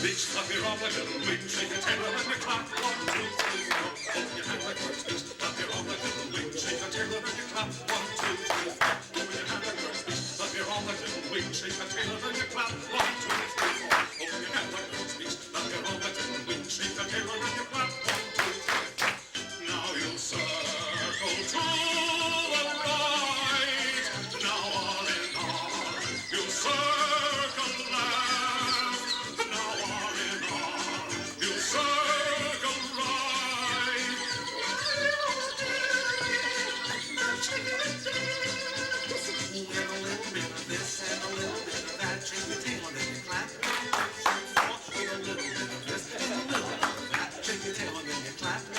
speech, clap your arm like little wings, shake your tail and you clap. 1, 2, 3, 4. Open your hand like bird speech, clap your arm like little wings, shake your tail and you clap. 1, 2, 3, 4. Open your hand like bird speech, clap your arm like little wings, shake your tail and you clap. 1, 2, 3, 4. Open your hand like bird speech, clap your arm like little wings, shake your tail and you clap. 1, 2, 3, 4. Now you'll circle to the right. Now on and on, you'll circle left. Now on and on, you'll circle right. With a little bit of this and a little bit of that, shake your tail and then you clap. With a little bit of this and a little bit of that, shake your tail and then you clap. 1,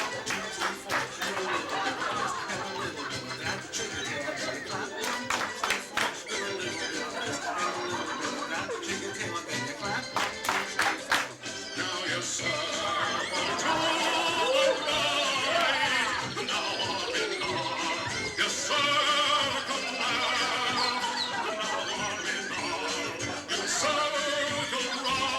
2, 3, 4. With a little bit of this and a little bit of that, shake your tail and then you clap. 1, 2, 3, 4. With a little bit of this and a little bit of that, shake your tail and then you clap. 1, 2, 3, 4. Now you circle to the right. Now on and on, you circle left. Now on and on, you circle right.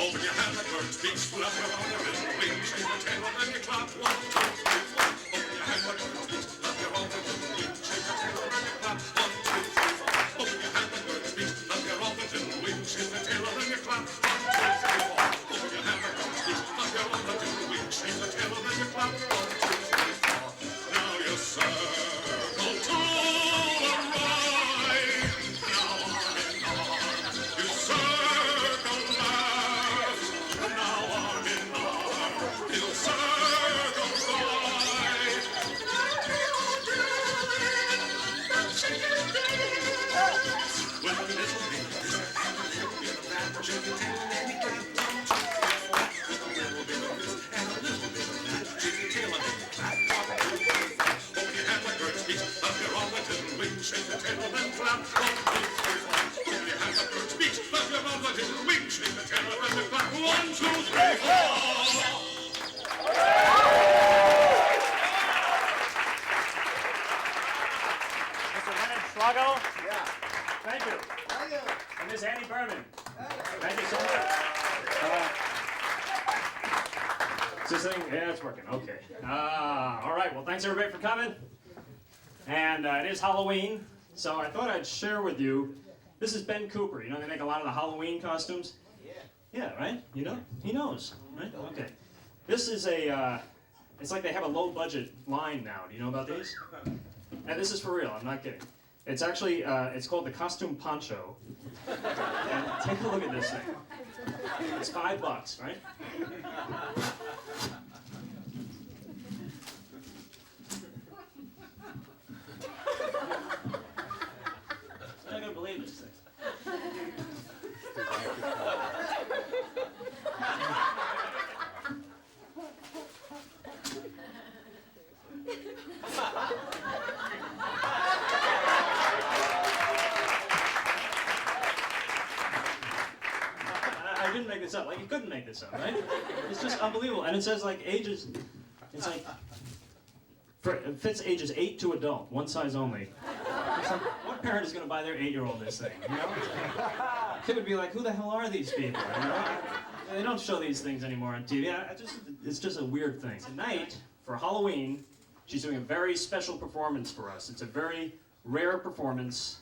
Open your hand like bird speech, flap your arm like little wings, shake your tail and then you clap. 1, 2, 3, 4. Open your hand like bird speech, flap your arm like little wings, shake your tail and then you clap. 1, 2, 3, 4. Open your hand like bird speech, flap your arm like little wings, shake your tail and then you clap. 1, 2, 3, 4. Open your hand like bird speech, flap your arm like little wings, shake your tail and then you clap. 1, 2, 3, 4. Now you circle to the right. Now on and on, you circle left. Now on and on, you circle right. With a little bit of this and a little bit of that, shake your tail and then you clap. 1, 2, 3, 4. With a little bit of this and a little bit of that, shake your tail and then you clap. 1, 2, 3, 4. Open your hand like bird speech, flap your arm like little wings, shake your tail and then clap. 1, 2, 3, 4. Open your hand like bird speech, flap your arm like little wings, shake your tail and then you clap. 1, 2, 3, 4. Mr. Leonard Sragow, Yeah. thank you. Thank you. And Miss Annie Berman, Thank you. thank you so much. Is this thing? Yeah, it's working. Okay. All right. Well, thanks everybody for coming. And it is Halloween, so I thought I'd share with you. This is Ben Cooper. You know they make a lot of the Halloween costumes. Yeah. Yeah, right? You know? He knows, right? Okay. This is a, it's like they have a low budget line now. Do you know about these? And this is for real, I'm not kidding. It's actually, it's called the costume poncho. And take a look at this thing. It's $5, right? I'm not gonna believe this thing. I didn't make this up. Like, you couldn't make this up, right? It's just unbelievable. And it says, like, ages, it's like, it fits ages 8 to adult, one size only. It's like, what parent is going to buy their 8-year-old this thing, you know? Kid would be like, who the hell are these people, you know? They don't show these things anymore on TV. It's just a weird thing. Tonight, for Halloween, she's doing a very special performance for us. It's a very rare performance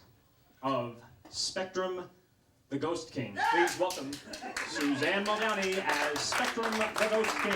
of Spectrum, the Ghost King. Please welcome Suzanne Muldowney as Spectrum, the Ghost King.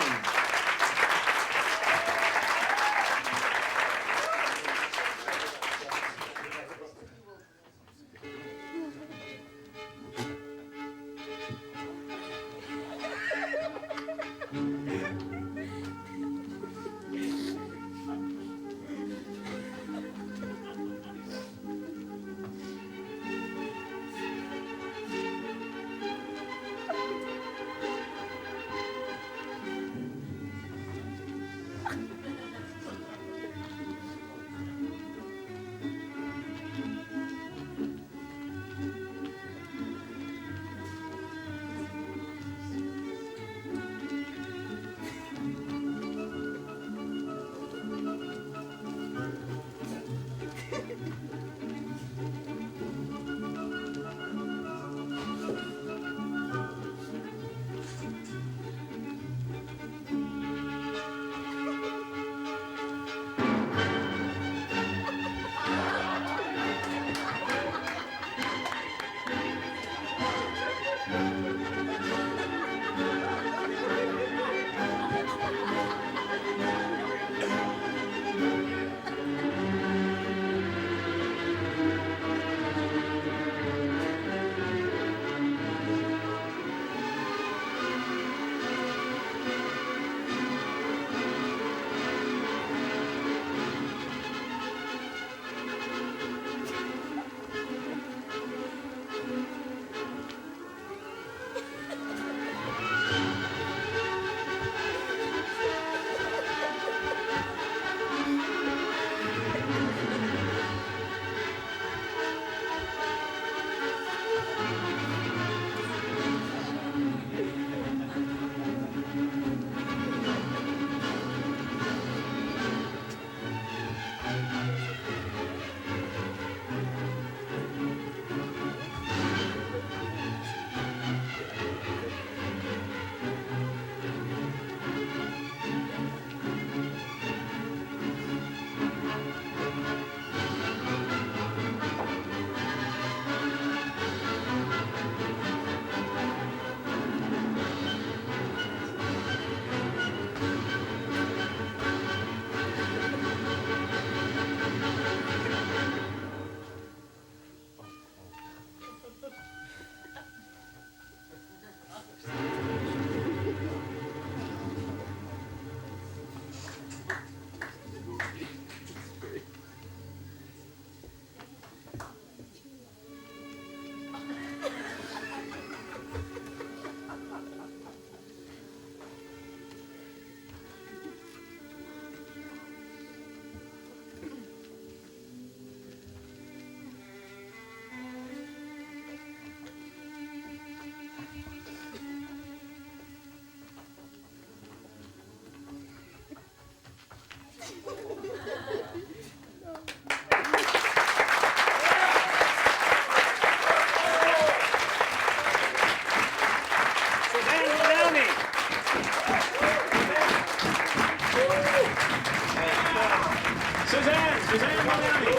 Suzanne Muldowney.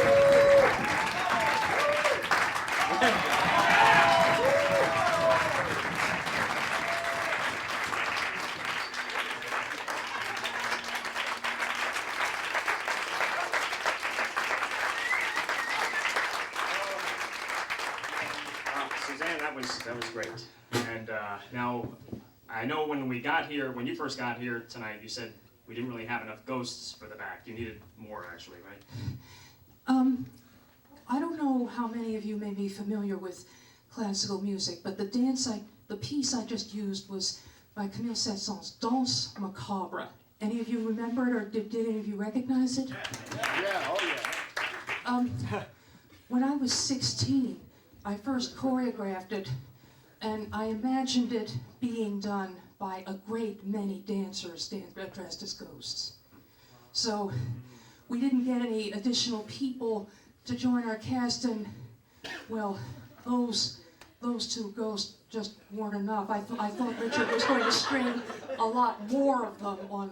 Suzanne, that was great. And now, I know when you first got here tonight, you said we didn't really have enough ghosts for the back. You needed more, actually, right? I don't know how many of you may be familiar with classical music, but the piece I just used was by Camille Saint-Saëns' Danse Macabre. Any of you remember it, or did any of you recognize it? Yeah, oh yeah. When I was 16, I first choreographed it, and I imagined it being done by a great many dancers dressed as ghosts. So we didn't get any additional people to join our cast, and well, those two ghosts just weren't enough. I thought Richard was going to string a lot more of them on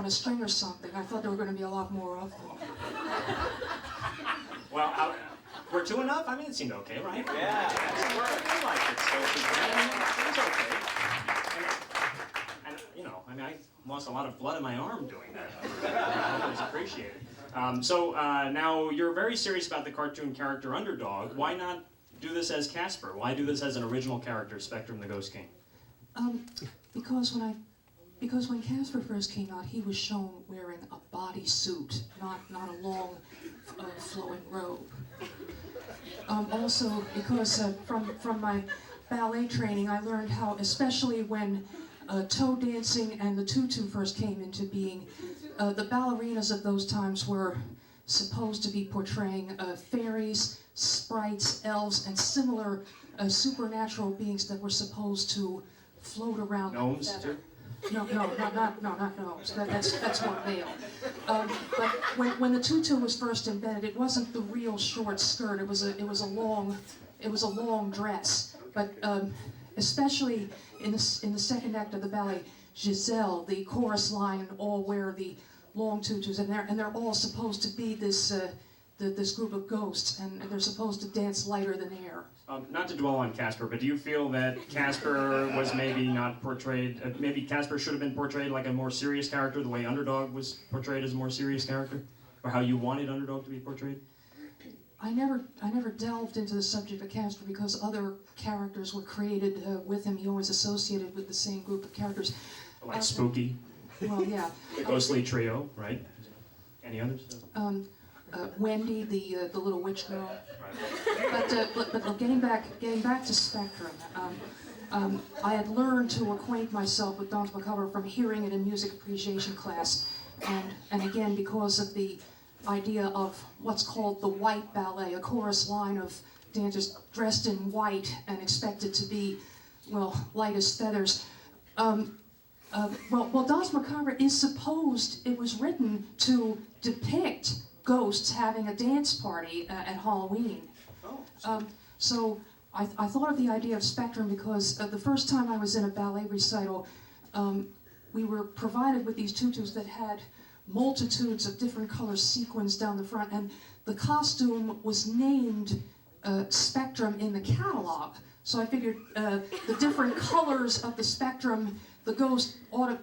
a string or something. I thought there were going to be a lot more of them. Well, were two enough? I mean, it seemed okay, right? Yeah. I liked it, so it was okay. And you know, I mean, I lost a lot of blood in my arm doing that. I hope it was appreciated. So now you're very serious about the cartoon character Underdog. Why not do this as Casper? Why do this as an original character, Spectrum the Ghost King? Because when Casper first came out, he was shown wearing a bodysuit, not a long, flowing robe. Also, because from my ballet training, I learned how, especially when toe dancing and the tutu first came into being, the ballerinas of those times were supposed to be portraying fairies, sprites, elves, and similar supernatural beings that were supposed to float around. Gnomes, too? No, not gnomes. That's more male. But when the tutu was first invented, it wasn't the real short skirt. It was a long dress. But especially in the second act of the ballet, Giselle, the chorus line, all wear the long tutus, and they're all supposed to be this group of ghosts, and they're supposed to dance lighter than air. Not to dwell on Casper, but do you feel that Casper was maybe not portrayed, maybe Casper should have been portrayed like a more serious character, the way Underdog was portrayed as a more serious character? Or how you wanted Underdog to be portrayed? I never delved into the subject of Casper because other characters were created with him. He always associated with the same group of characters. Like Spooky? Well, yeah. The Ghostly Trio, right? Any others? Wendy, the little witch girl. Right. But getting back to Spectrum, I had learned to acquaint myself with Danse Macabre from hearing it in music appreciation class, and again because of the idea of what's called the white ballet, a chorus line of dancers dressed in white and expected to be, well, light as feathers. Well, Danse Macabre it was written to depict ghosts having a dance party at Halloween. So I thought of the idea of Spectrum because the first time I was in a ballet recital, we were provided with these tutus that had multitudes of different color sequins down the front, and the costume was named Spectrum in the catalog. So I figured the different colors of the spectrum, the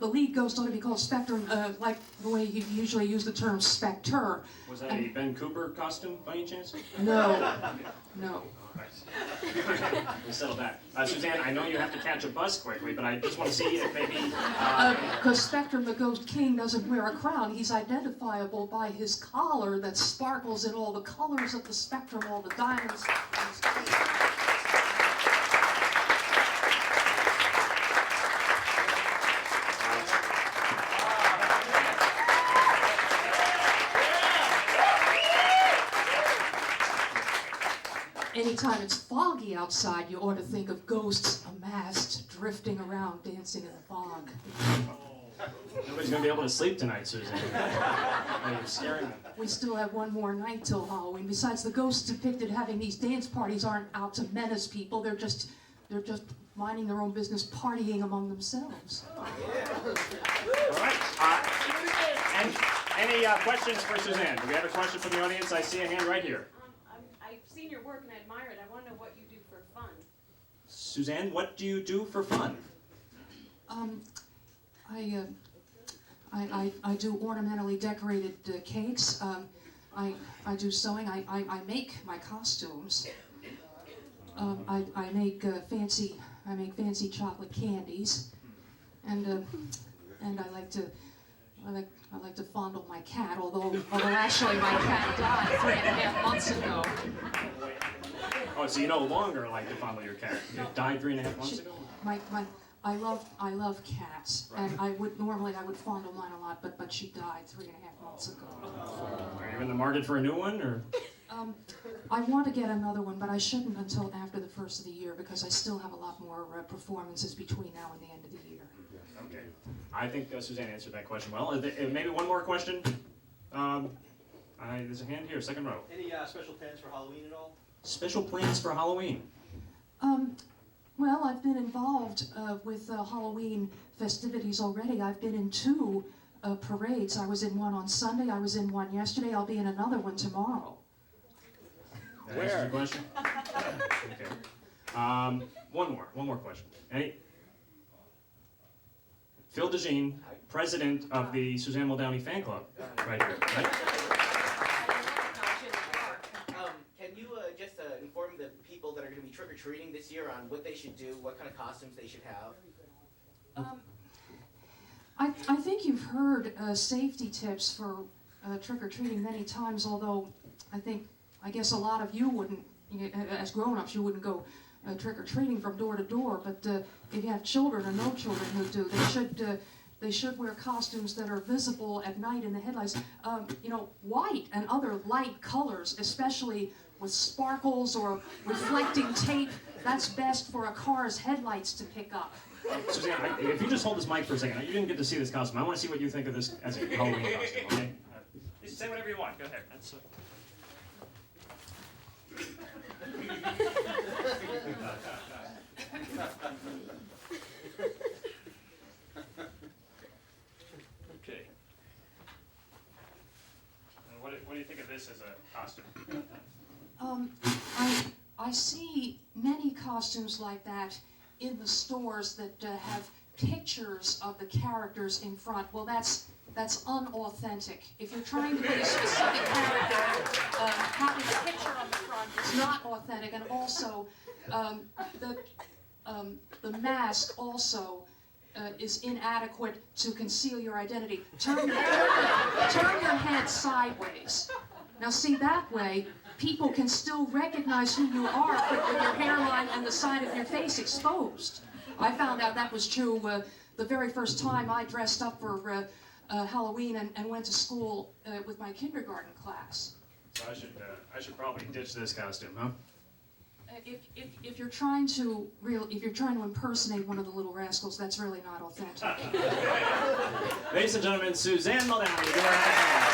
lead ghost ought to be called Spectrum, like the way you usually use the term specter. Was that a Ben Cooper costume by any chance? No. We settle that. Suzanne, I know you have to catch a bus quickly, but I just want to see if maybe... Because Spectrum the Ghost King doesn't wear a crown. He's identifiable by his collar that sparkles in all the colors of the spectrum, all the diamonds. Anytime it's foggy outside, you ought to think of ghosts amassed, drifting around, dancing in the fog. Nobody's going to be able to sleep tonight, Suzanne. You're scaring them. We still have one more night till Halloween. Besides, the ghosts depicted having these dance parties aren't out to menace people. They're just minding their own business, partying among themselves. All right. Any questions for Suzanne? Do we have a question from the audience? I see a hand right here. I've seen your work and I admire it. I want to know what you do for fun. Suzanne, what do you do for fun? I do ornamentally decorated cakes. I do sewing. I make my costumes. I make fancy chocolate candies, and I like to fondle my cat. Although actually my cat died 3.5 months ago. Oh, so you no longer like to fondle your cat? It died 3.5 months ago? I love cats, right. And I would fondle mine a lot, but she died 3.5 months ago. Are you in the market for a new one, or? I want to get another one, but I shouldn't until after the first of the year because I still have a lot more performances between now and the end of the year. Okay, I think Suzanne answered that question well. Maybe one more question. There's a hand here, second row. Any special plans for Halloween at all? Special plans for Halloween? Well, I've been involved with Halloween festivities already. I've been in 2 parades. I was in one on Sunday, I was in one yesterday, I'll be in another one tomorrow. That answers your question? Okay. One more question. Phil DeJean, president of the Suzanne Muldowney fan club, right here, right? Can you just inform the people that are going to be trick-or-treating this year on what they should do, what kind of costumes they should have? I think you've heard safety tips for trick-or-treating many times, although I guess a lot of you wouldn't, as grown-ups, you wouldn't go trick-or-treating from door to door, but if you have children or no children who do, they should wear costumes that are visible at night in the headlights. White and other light colors, especially with sparkles or reflecting tape, that's best for a car's headlights to pick up. Suzanne, if you just hold this mic for a second, you didn't get to see this costume. I want to see what you think of this as a Halloween costume, okay? Just say whatever you want. Go ahead. That's okay. And what do you think of this as a costume? I see many costumes like that in the stores that have pictures of the characters in front. Well, that's unauthentic. If you're trying to be a specific character, having a picture on the front is not authentic. And also, the mask also is inadequate to conceal your identity. Turn your head sideways. Now, see, that way, people can still recognize who you are with your hairline and the side of your face exposed. I found out that was true the very first time I dressed up for Halloween and went to school with my kindergarten class. So I should probably ditch this costume, huh? If you're trying to impersonate one of the Little Rascals, that's really not authentic. Ladies and gentlemen, Suzanne Muldowney. Give her a hand.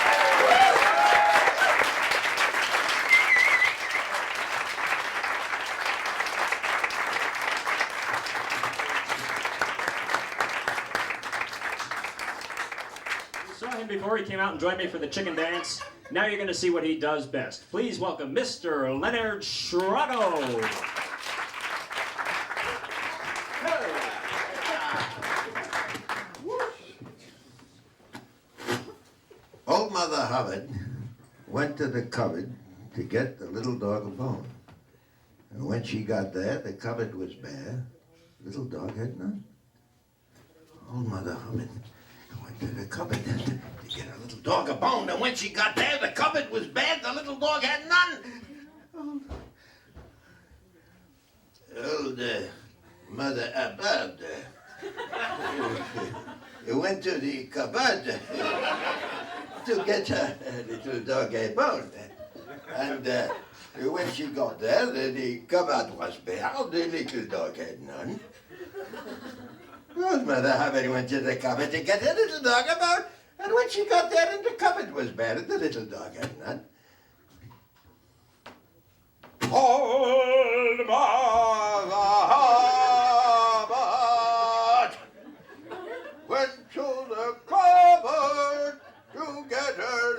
Before he came out and joined me for the chicken dance. Now you're going to see what he does best. Please welcome Mr. Leonard Sragow. Old Mother Hubbard went to the cupboard to get the little dog a bone. And when she got there, the cupboard was bare. Little dog had none. Old Mother Hubbard went to the cupboard to get a little dog a bone, and when she got there, the cupboard was bad, the little dog had none. Old Mother Hubbard went to the cupboard to get a little dog a bone. And when she got there, the cupboard was bare, the little dog had none. Old Mother Hubbard went to the cupboard to get a little dog a bone, and when she got there, and the cupboard was bare, and the little dog had none. Old Mother Hubbard went to the cupboard to get her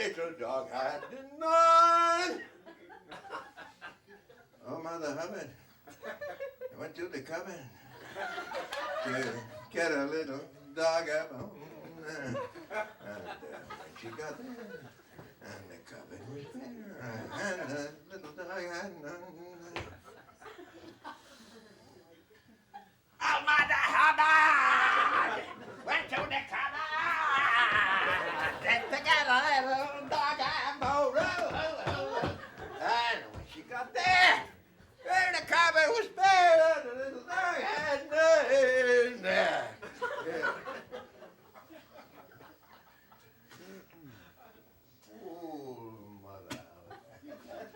little dog had none. Oh, Mother Hubbard went to the cupboard to get a little dog apple. And when she got there, and the cupboard was bare, and the little dog had none. Oh, Mother Hubbard went to the cupboard to get a little dog apple. And when she got there, the cupboard was bare, and the little dog had none. Yeah. Oh, Mother Hubbard.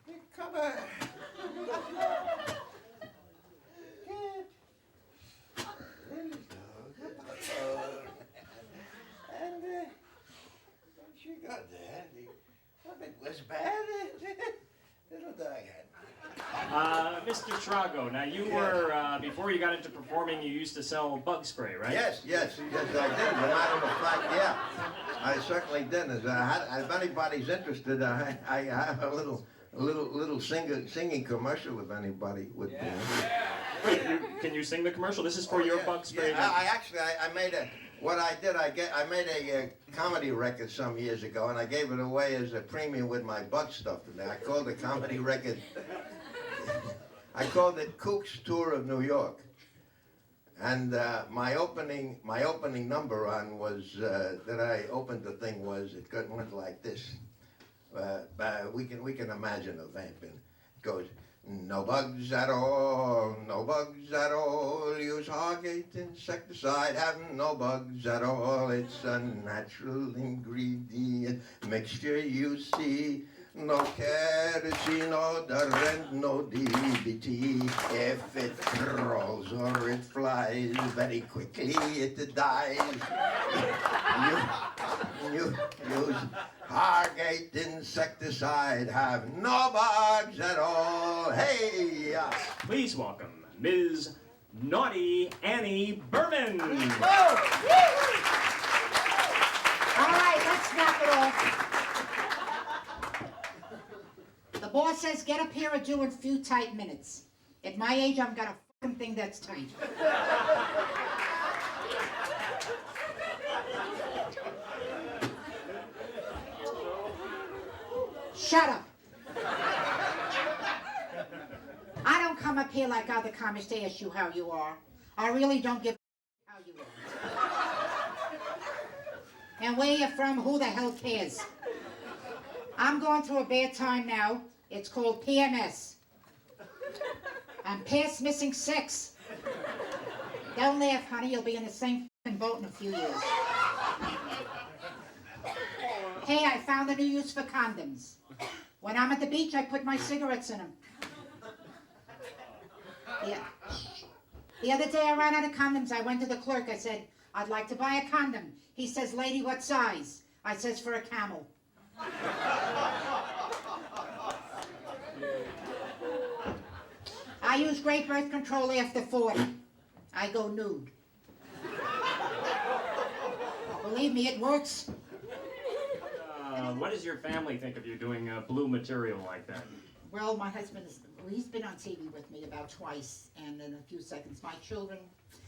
The cupboard. And when she got there, the cupboard was bad. Little dog had. Mr. Sragow, now you were, before you got into performing, you used to sell bug spray, right? Yes, I did. As a matter of fact, yeah, I certainly did. If anybody's interested, I have a little singing commercial if anybody would be. Wait, can you sing the commercial? This is for your bug spray. Yeah, I made a. What I did, I made a comedy record some years ago, and I gave it away as a premium with my bug stuff in there. I called the comedy record. I called it Kook's Tour of New York, and my opening number on was that I opened the thing was it went like this. We can imagine a vamp. It goes. No bugs at all, no bugs at all. Use Hargate insecticide, have no bugs at all. It's a natural ingredient mixture you see. No kerosene, no Durant, no DBT. If it crawls or it flies, very quickly it dies. You use Hargate insecticide, have no bugs at all. Hey! Please welcome Ms. Naughty Annie Berman. All right, let's knock it off. The boss says get up here and do in a few tight minutes. At my age, I've got a fucking thing that's tight. Shut up. I don't come up here like other comics to ask you how you are. I really don't give a how you are. And where you're from, who the hell cares? I'm going through a bad time now. It's called PMS. I'm past missing 6. Don't laugh, honey. You'll be in the same f***ing boat in a few years. Hey, I found a new use for condoms. When I'm at the beach, I put my cigarettes in them. Yeah. The other day I ran out of condoms. I went to the clerk. I said, I'd like to buy a condom. He says, lady, what size? I says, for a camel. I use great birth control after 40. I go nude. Believe me, it works. What does your family think of you doing blue material like that? Well, my husband he's been on TV with me about twice, and in a few seconds, my children,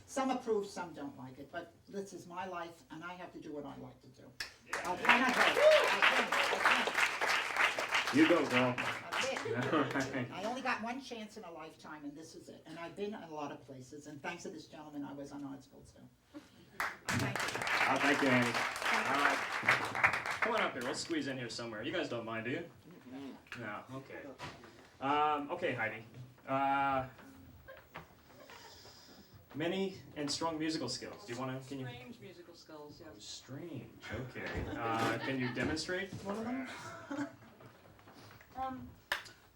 some approve, some don't like it, but this is my life, and I have to do what I like to do. I'll try not to. I You go, girl. That's it. Right. I only got one chance in a lifetime, and this is it. And I've been in a lot of places, and thanks to this gentleman, I was on Artsville too. Thank you. Oh, thank you, Annie. All right. Come on up here. We'll squeeze in here somewhere. You guys don't mind, do you? No. Okay. Okay, Heidi. Many and strong musical skills. Do you want to? Can you? Strange musical skills, yeah. Strange. Okay. Can you demonstrate one of them?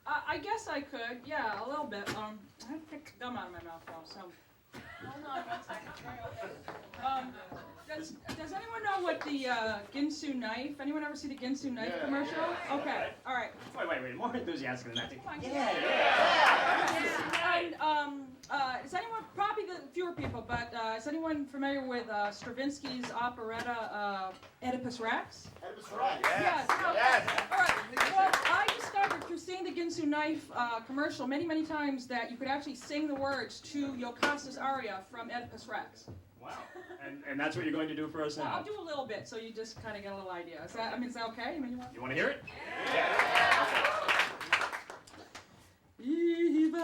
I guess I could, yeah, a little bit. I have to pick gum out of my mouth now, so. Hold on one second. Does anyone know with the Ginsu knife. Anyone ever see the Ginsu knife commercial? Okay, all right. Wait. More enthusiastic than that. And is anyone, probably the fewer people, but is anyone familiar with Stravinsky's operetta Oedipus Rex? Oedipus Rex. Yes. All right. Well, I discovered through seeing the Ginsu knife commercial many times that you could actually sing the words to Yocasta's aria from Oedipus Rex. Wow. And that's what you're going to do for us Well, now? I'll do a little bit, so you just kind of get a little idea. Is that okay? I mean, You want to hear it? Even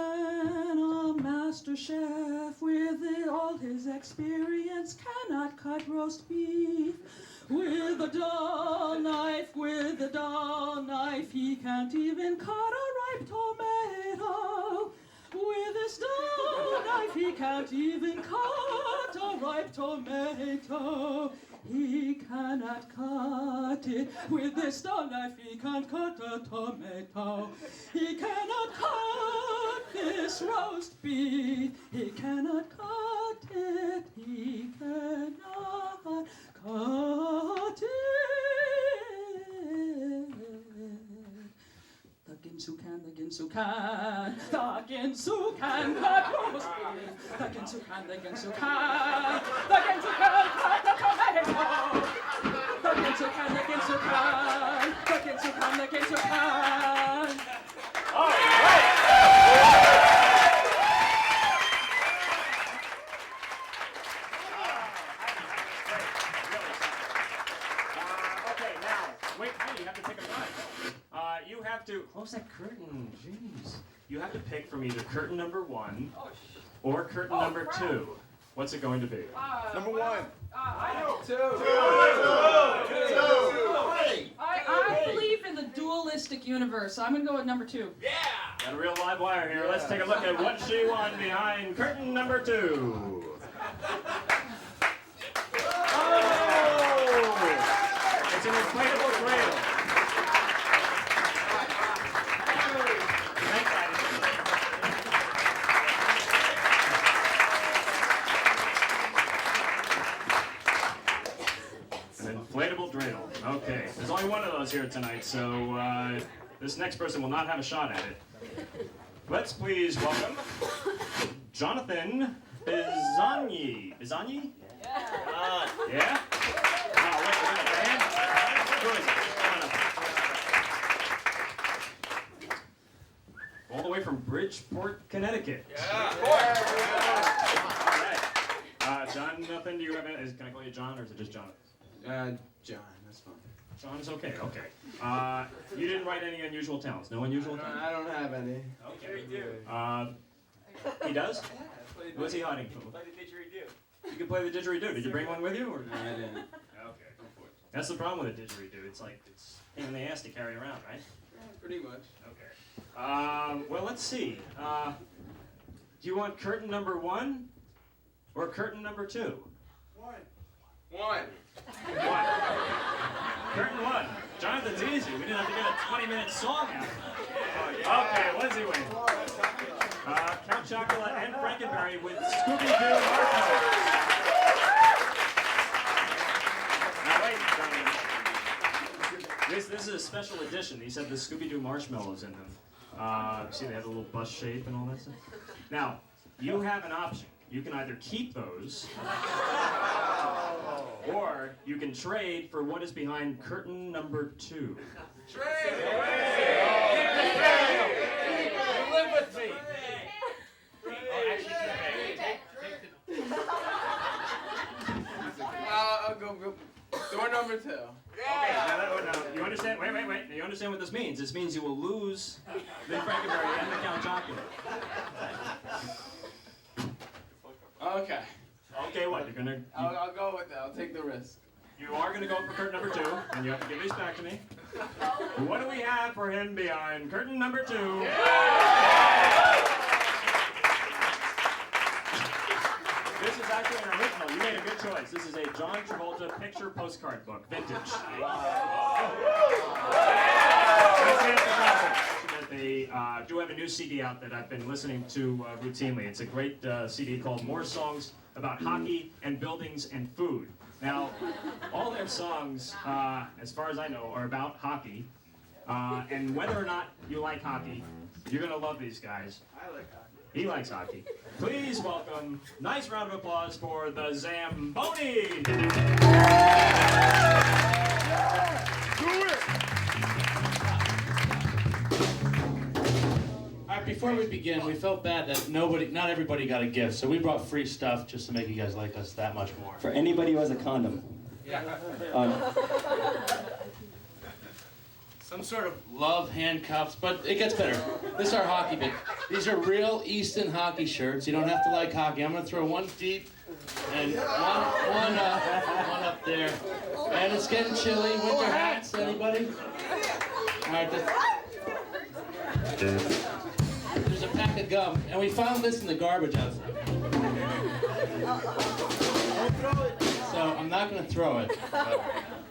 a master chef with all his experience cannot cut roast beef with a dull knife. He can't even cut a ripe tomato. With his dull knife, he can't even cut a ripe tomato. He cannot cut it. With this dull knife, he can't cut a tomato. He cannot cut this roast beef. He cannot cut it. He cannot cut it. The Ginsu can cut roast beef. The Ginsu can cut the tomato. The Ginsu can cut the Ginsu can. All right. Okay, now, wait, you have to take a run. You have to close that curtain. Jeez. You have to pick from either curtain number 1 or curtain number 2. What's it going to be? Number 1. I believe in the dualistic universe, so I'm going to go with number 2. Got a real live wire here. Let's take a look at what she won behind curtain number 2. Oh! It's an inflatable cradle. Thanks, Addie. An inflatable dreidel. Okay, there's only one of those here tonight, so this next person will not have a shot at it. Let's please welcome Jonathan Bizagni. Bizagni? Yeah? Oh, wait, man. Who is it? All the way from Bridgeport, Connecticut. All right. Jonathan, do you have can I call you John, or is it just Jonathan? John, that's fine. John is okay, okay. You didn't write any unusual talents? No unusual talents? I don't have any. Okay. He does? What's he hiding from? Play the didgeridoo. You can play the didgeridoo. Did you bring one with you? Or? No, I didn't. Okay. That's the problem with a didgeridoo. It's like, it's a pain in the ass to carry around, right? Pretty much. Okay. Well, let's see. Do you want curtain number 1 or curtain number 2? One. Curtain 1. Jonathan's easy. We didn't have to get a 20-minute song out. Okay, what does he win? Count Chocula and Frankenberry with Scooby-Doo marshmallows. Now wait, Jonathan. This is a special edition. These have the Scooby-Doo marshmallows in them. See, they have a little bus shape and all that stuff. Now, you have an option. You can either keep those, or you can trade for what is behind curtain number 2. Trade! You live with me. I'll go door number 2. Okay, now, you understand? Wait. Now, you understand what this means? This means you will lose the Frankenberry and the Count Chocula. Okay. Okay, what? You're gonna. I'll go with that. I'll take the risk. You are gonna go for curtain number 2, and you have to give these back to me. What do we have for him behind curtain number 2? This is actually an original. You made a good choice. This is a John Travolta picture postcard book, vintage. They do have a new CD out that I've been listening to routinely. It's a great CD called More Songs about hockey and buildings and food. Now, all their songs, as far as I know, are about hockey. And whether or not you like hockey, you're going to love these guys. I like hockey. He likes hockey. Please welcome, nice round of applause for the Zambonis. All right, before we begin, we felt bad that not everybody got a gift, so we brought free stuff just to make you guys like us that much more. For anybody who has a condom. Some sort of love handcuffs, but it gets better. This is our hockey bit. These are real Easton hockey shirts. You don't have to like hockey. I'm gonna throw one deep and one up there. And it's getting chilly. Winter hats, anybody? All right. There's a pack of gum, and we found this in the garbage outside. So I'm not gonna throw it. But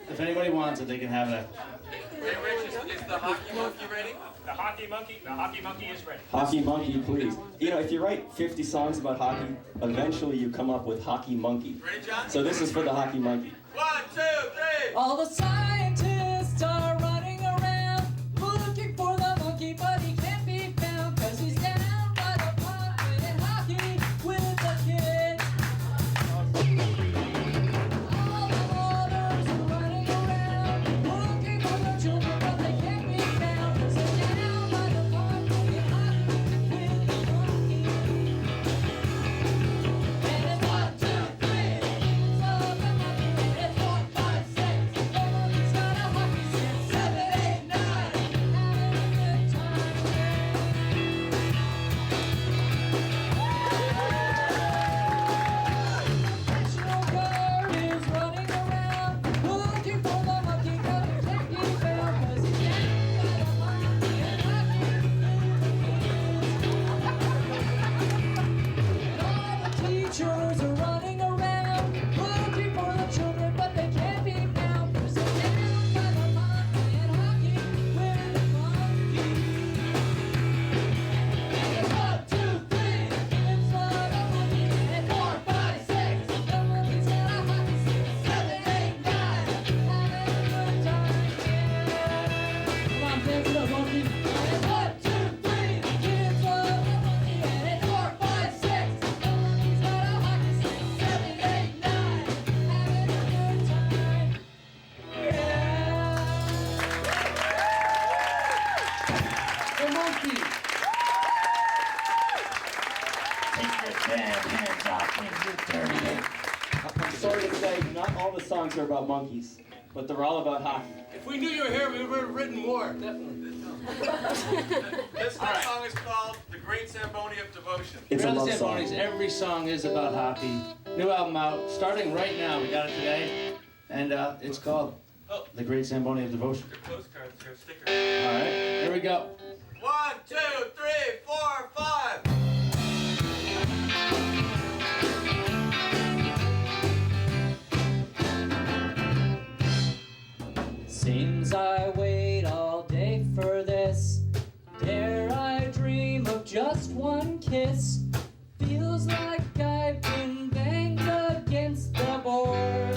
if anybody wants it, they can have it. Hey, Rich, is the hockey monkey ready? The hockey monkey is ready. Hockey monkey, please. You know, if you write 50 songs about hockey, eventually you come up with Hockey Monkey. Ready, John? So this is for the Hockey Monkey. 1, 2, 3. All the scientists are running around looking for the monkey, but he can't be found because he's down by the pond playing hockey with the kids. All the mothers are running around looking for their children, but they can't be found because they're down by the pond playing hockey with the monkey. And it's 1, 2, 3, so the monkey, and it's 4, 5, 6. The monkey's got a hockey stick, 7, 8, 9, having a good National Guard is running around looking for the monkey, 'cause he can't be found 'cause he's down by the pond playing hockey with the kids. And all the teachers are running around looking for the children, but they can't be found 'cause they're down by the pond playing hockey with the monkey. And it's 1, 2, 3, it's not a monkey. And 4, 5, 6, the monkey's got a hockey stick, 7, 8, 9, having a good time. Come on, dance it up, monkey. And it's 1, 2, 3, the kids love the monkey. And it's 4, 5, 6, the monkey's got a hockey stick, 7, 8, 9, having a good time. The monkey. I'm sorry to say, not all the songs are about monkeys, but they're all about hockey. If we knew you were here, we would have written more. Definitely. This next song is called The Great Zamboni of Devotion. It's a Around the love song. Zambonis, every song is about hockey. New album out, starting right now. We got it today, and it's called The Great Zamboni of Devotion. Your postcards here, stickers. All right, here we go. 1, 2, 3, 4, 5. Seems I wait all day for this. Dare I dream of just one kiss? Feels like I've been banged against the board.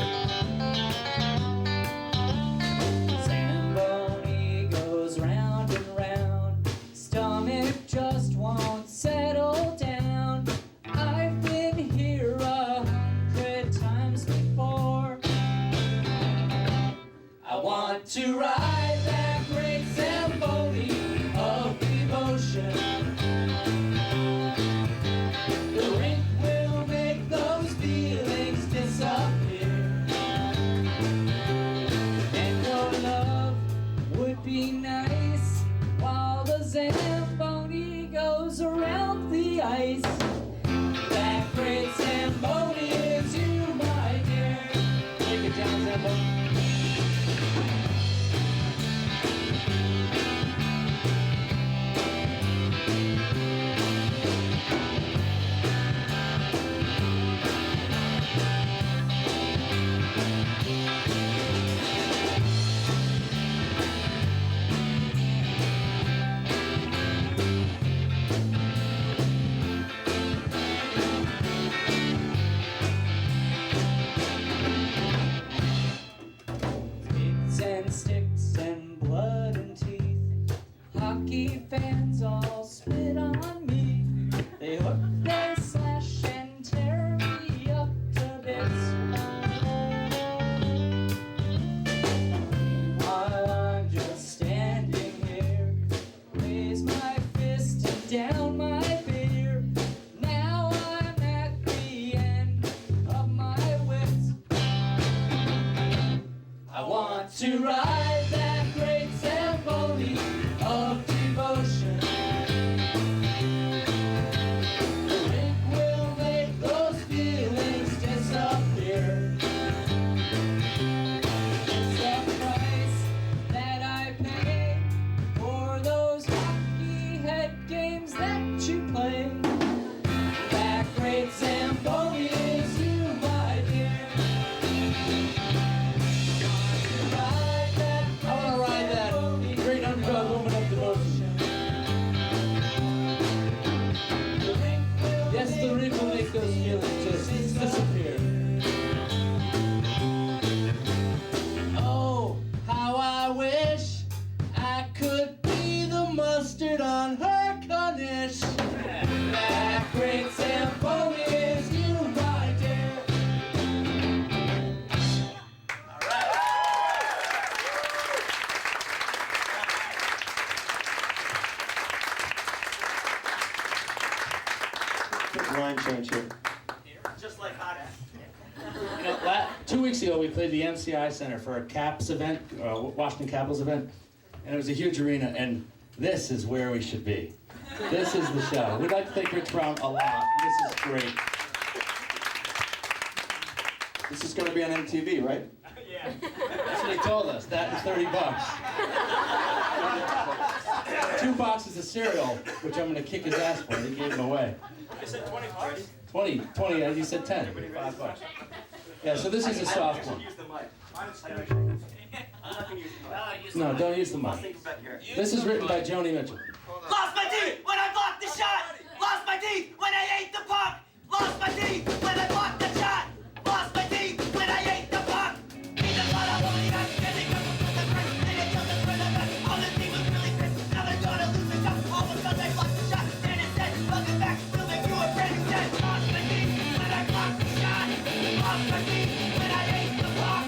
Zamboni goes round and round. Stomach just won't settle down. I've been here 100 times before. I want to ride that great Zamboni of devotion. The rink will make those feelings disappear. And your love would be nice while the Zamboni goes around the ice. That great Zamboni is you, my dear. Take it down, Zamboni. to ride that great Zamboni of devotion. The rink will make those feelings disappear. It's the price that I pay for those hockey head games that you play. That great Zamboni is you, my dear. I want to ride that great underdog woman of devotion. Yes, the rink will make those feelings just disappear. Oh, how I wish I could be the mustard on her corniche. That great Zamboni is you, my dear. Quick line change here. Just like hot ass. You know, 2 weeks ago we played the MCI Center for a Caps event, Washington Capitals event, and it was a huge arena, and this is where we should be. This is the show. We'd like to thank Rich Brown a lot. This is great. This is going to be on MTV, right? Yeah. That's what he told us. That and $30. 2 boxes of cereal, which I'm going to kick his ass for. He gave them away. You said 20 bucks? 20, you said 10. $5. Yeah, so this is a soft one. Use the mic. I'm not going to use the mic. No, don't use the mic. This is written by Joni Mitchell. Lost my teeth when I blocked the shot. Lost my teeth when I ate the puck. Lost my teeth when I blocked the shot. Lost my teeth when I ate the puck. He's a lot of money, I'm getting up with the press. They didn't tell the friend of us. All the team was really pissed. Now they're gonna lose the cup. All of a sudden they blocked the shot. And it said, welcome back, we'll make you a friend. Who said, lost my teeth when I blocked the shot. Lost my teeth when I ate the puck.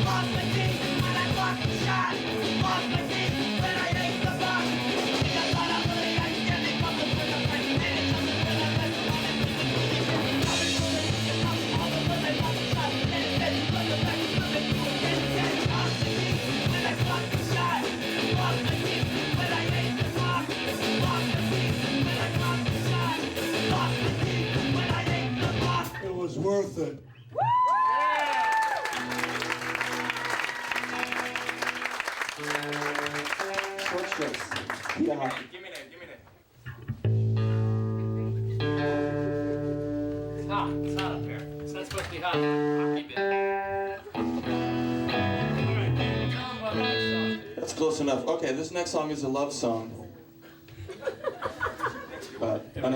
Lost my teeth when I blocked the shot. Lost my teeth when I ate the puck. He's a lot of money, I'm getting up with the press. They didn't tell the friend of us. All the team was really pissed. Now they're gonna lose the cup. All of a sudden they blocked the shot. And it said, welcome back, we'll make you a friend. Who said, lost my teeth when I blocked the shot. Lost my teeth when I ate the puck. Lost my teeth when I blocked the shot. Lost my teeth when I ate the puck. It was worth it. Short strips. Yeah, hockey. Give me that. It's hot. It's hot up here. It's not supposed to be hot. Hockey bit. That's close enough. Okay, this next song is a love song.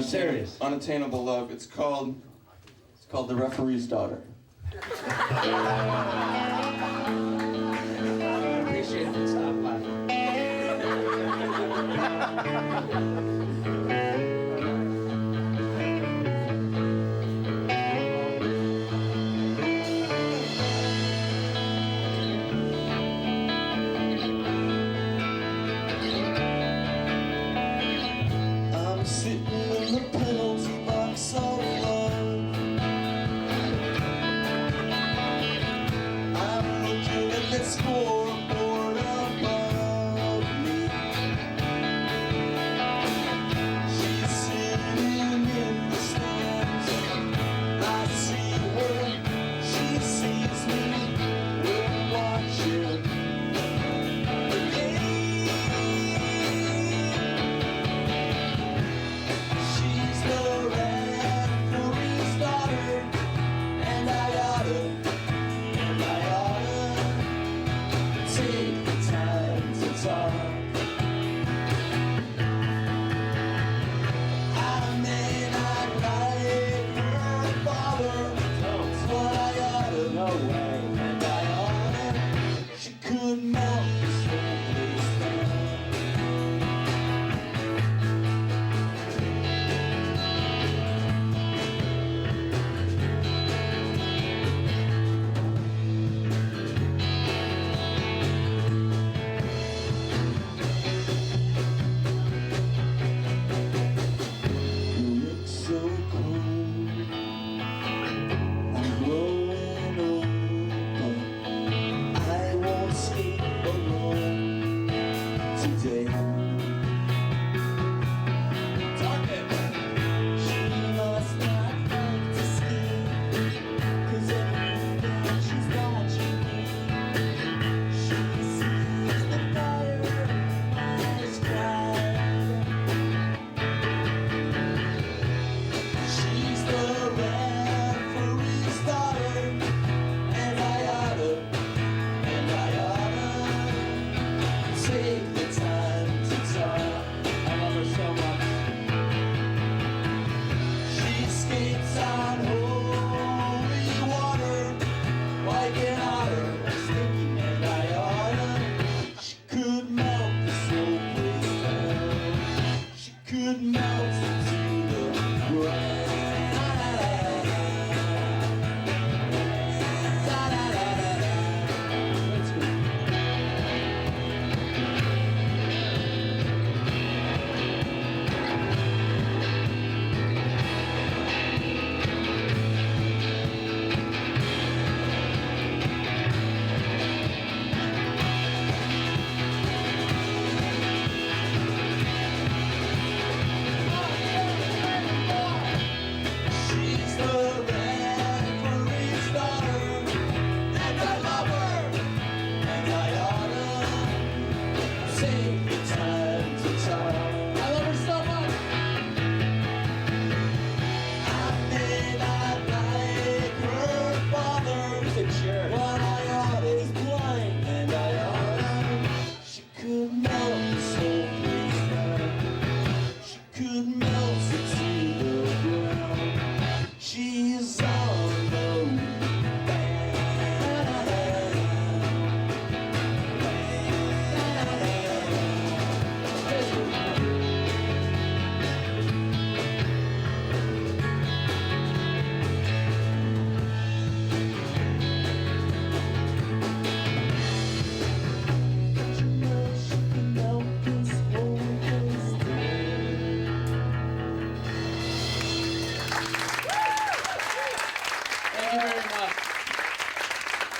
Serious. Unattainable love. It's called The Referee's Daughter. I appreciate it. Stop laughing. I'm sitting in the penalty box of love. I'm looking at the scoreboard above me. She's sitting in the stands. I see her, she sees me. We're watching the game. She's the referee's daughter, and I oughta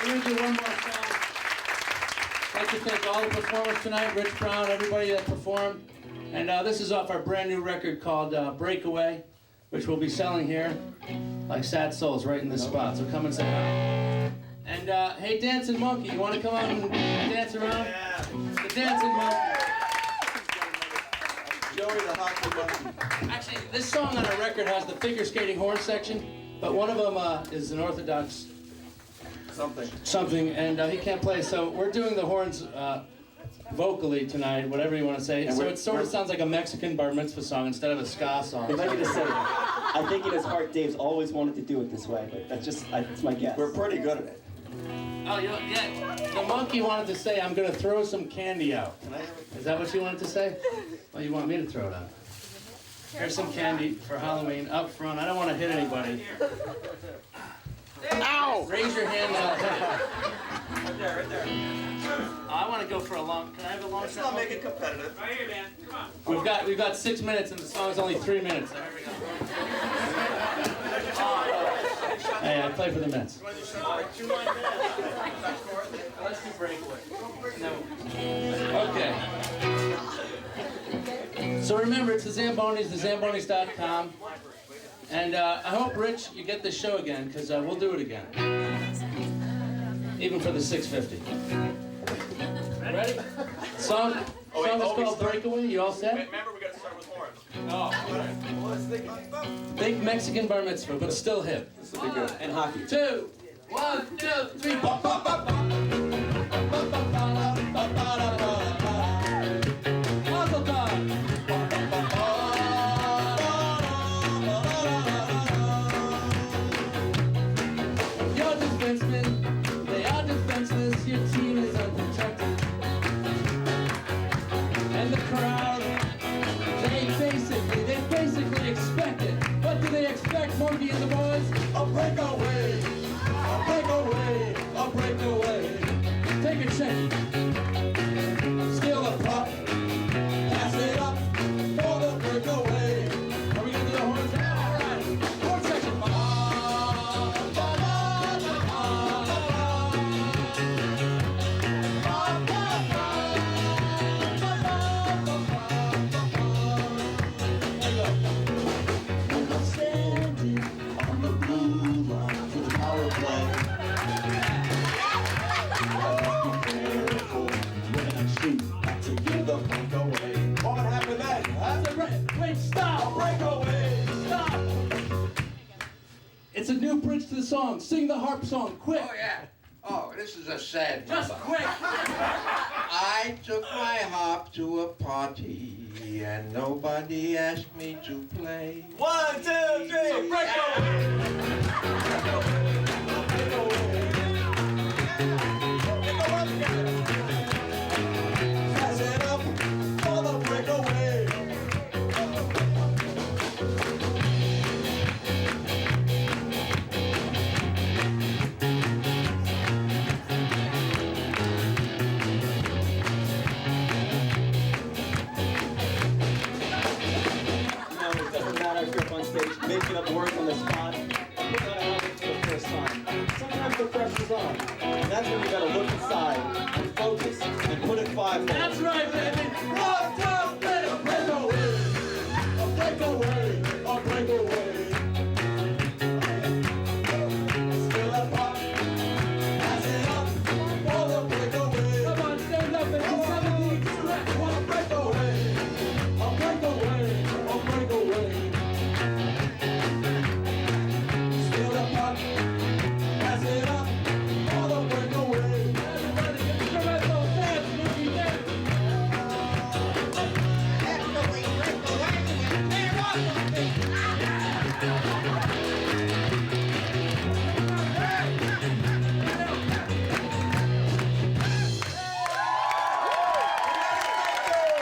We're going to do one more song. I'd like to thank all the performers tonight, Rich Brown, everybody that performed. And this is off our brand new record called Breakaway, which we'll be selling here like Sad Souls right in this spot. So come and say hi. And hey, Dancing Monkey, you want to come out and dance around? Yeah. The Dancing Monkey. Joey the hockey monkey. Actually, this song on our record has the figure skating horn section, but one of them is an Orthodox something, and he can't play. So we're doing the horns vocally tonight, whatever you want to say. And so it sort of sounds like a Mexican bar mitzvah song instead of a ska song. If I could just say, I think in his heart, Dave's always wanted to do it this way, but that's my guess. We're pretty good at it. Oh, yeah. The monkey wanted to say, I'm going to throw some candy out. Is that what you wanted to say? Well, you want me to throw it out. Here's some candy for Halloween up front. I don't want to hit anybody. Ow! Raise your hand now. Right there. I want to go for a long. Can I have a long? Let's not make it competitive. Right here, man. Come on. We've got 6 minutes, and the song's only 3 minutes. So here we go. Hey, I play for the Mets. Let's do Breakaway. No. Okay. So remember, it's the Zambonis, thezambonis.com. And I hope, Rich, you get this show again, because we'll do it again. Even for the $6.50. Ready? Song is called Breakaway. You all set? Remember, we got to start with horns. Think Mexican bar mitzvah, but still hip. This will be good. And hockey. 2, 1, 2, 3. Mazel tov. You're defensemen, they are defenseless, your team is unprotected. And the crowd, they basically expect it. What do they expect, Monkey and the boys? A breakaway, a breakaway, a breakaway. Take a check, steal the puck, pass it up for the breakaway. Are we gonna do the horns? All right, horn section. Standing on the blue line for the power play. Careful when I shoot to give the puck away. What happened then? Huh? Wait, stop! Breakaway! Stop! It's a new bridge to the song. Sing the harp song, quick! Oh, yeah. Oh, this is a sad Just number. quick! I took my harp to a party and nobody asked me to play. 1, 2, 3. So Pass it up for the breakaway. It doesn't matter if you're up on stage making up words on the spot. Put that out for the first time. Sometimes the pressure's on. And that's when you gotta look inside and focus and put it 5 That's right, baby! 1, 2, 3. A breakaway. A breakaway. A breakaway. Steal that puck. Pass it up for the breakaway. Come on, stand up and do 17 stretch. A breakaway. A breakaway. A breakaway. Steal the puck. Pass it up for the breakaway. Everybody get the Sragow dance, Monkey dance!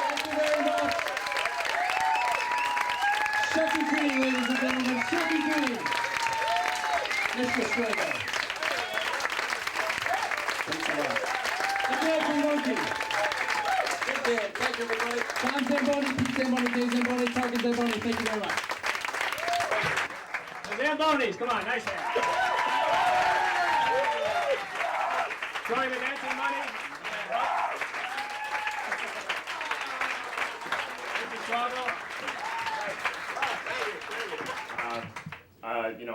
Thank you very much. Chucky Green, ladies and gentlemen, Chucky Green. Mr. Sragow. Thanks a lot. The Dancing Monkey. Good day. Thank you, everybody. Tom Zamboni, Pete Zamboni, Dave Zamboni, Tarkin Zamboni. Thank you very much. The Zambonis, come on, nice hand. Throwing the dancing money. Thank you, Sragow.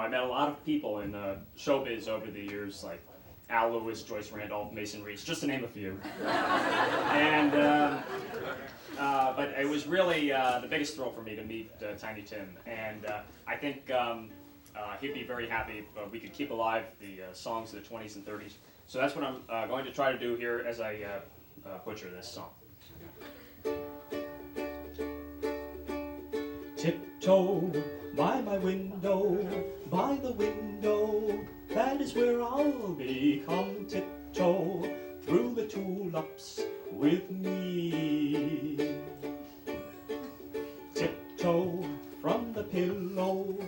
I met a lot of people in showbiz over the years, like Al Lewis, Joyce Randolph, Mason Reese, just to name a few. And but it was really the biggest thrill for me to meet Tiny Tim, and I think he'd be very happy if we could keep alive the songs of the 20s and 30s. So that's what I'm going to try to do here as I butcher this song. Tiptoe by my window, by the window, that is where I'll be. Come tiptoe through the tulips with me. Tiptoe from the pillow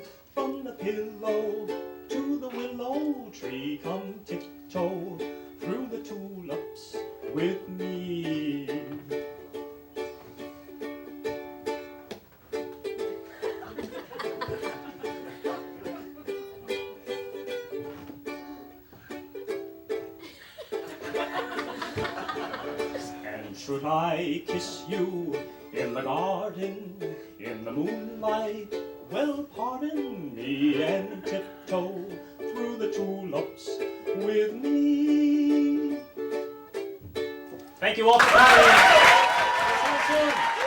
to the willow tree. Come tiptoe through the tulips with me. And should I kiss you in the garden, in the moonlight, well, pardon me, and tiptoe through the tulips with me. Thank you all for coming. See you soon.